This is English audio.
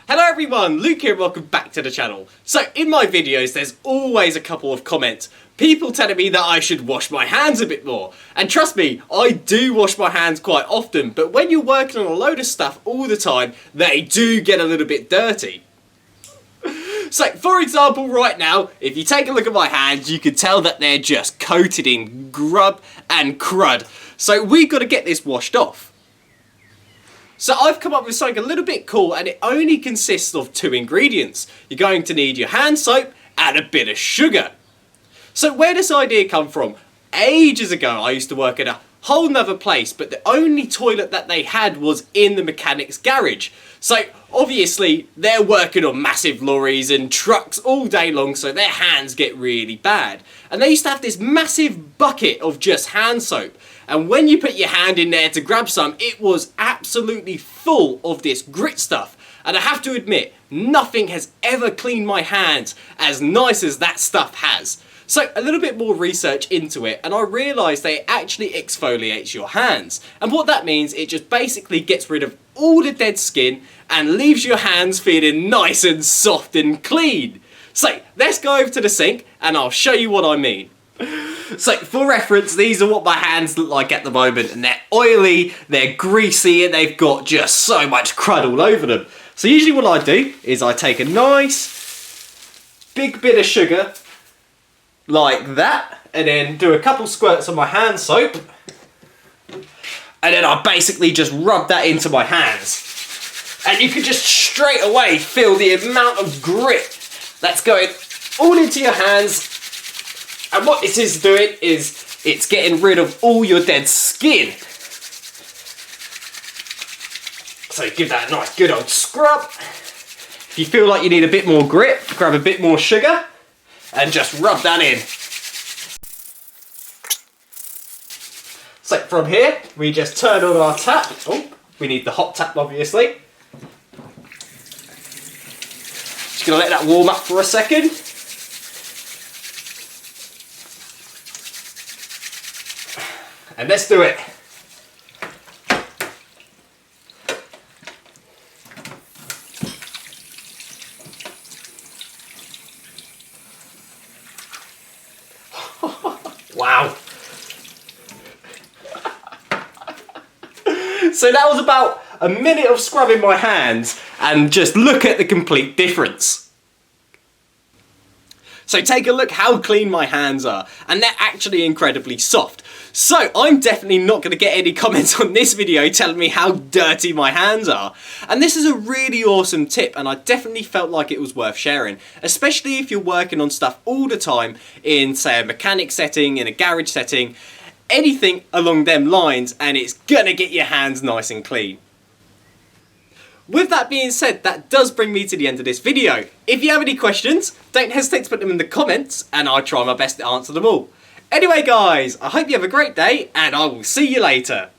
Hello everyone, Luke here and welcome back to the channel. So in my videos there's always a couple of comments, people telling me that I should wash my hands a bit more. And trust me, I do wash my hands quite often, but when you're working on a load of stuff all the time, they do get a little bit dirty. So for example right now, if you take a look at my hands, you can tell that they're just coated in grub and crud. So we've got to get this washed off. So I've come up with something a little bit cool, and it only consists of 2 ingredients. You're going to need your hand soap and a bit of sugar. So where does this idea come from? Ages ago I used to work at a whole nother place, but the only toilet that they had was in the mechanic's garage. So obviously they're working on massive lorries and trucks all day long, so their hands get really bad. And they used to have this massive bucket of just hand soap. And when you put your hand in there to grab some, it was absolutely full of this grit stuff. And I have to admit, nothing has ever cleaned my hands as nice as that stuff has. So a little bit more research into it, and I realised that it actually exfoliates your hands. And what that means, it just basically gets rid of all the dead skin and leaves your hands feeling nice and soft and clean. So let's go over to the sink and I'll show you what I mean. So for reference, these are what my hands look like at the moment, and they're oily, they're greasy, and they've got just so much crud all over them. So usually what I do is I take a nice big bit of sugar like that, and then do a couple squirts of my hand soap, and then I basically just rub that into my hands. And you can just straight away feel the amount of grit that's going all into your hands. And what this is doing is it's getting rid of all your dead skin. So give that a nice good old scrub. If you feel like you need a bit more grit, grab a bit more sugar and just rub that in. So from here, we just turn on our tap. Oh, we need the hot tap obviously. Just gonna let that warm up for a second. And let's do it. Wow. So that was about a minute of scrubbing my hands, and just look at the complete difference. So take a look how clean my hands are, and they're actually incredibly soft. So I'm definitely not going to get any comments on this video telling me how dirty my hands are. And this is a really awesome tip, and I definitely felt like it was worth sharing, especially if you're working on stuff all the time in, say, a mechanic setting, in a garage setting, anything along them lines, and it's gonna get your hands nice and clean. With that being said, that does bring me to the end of this video. If you have any questions, don't hesitate to put them in the comments, and I'll try my best to answer them all. Anyway guys, I hope you have a great day, and I will see you later.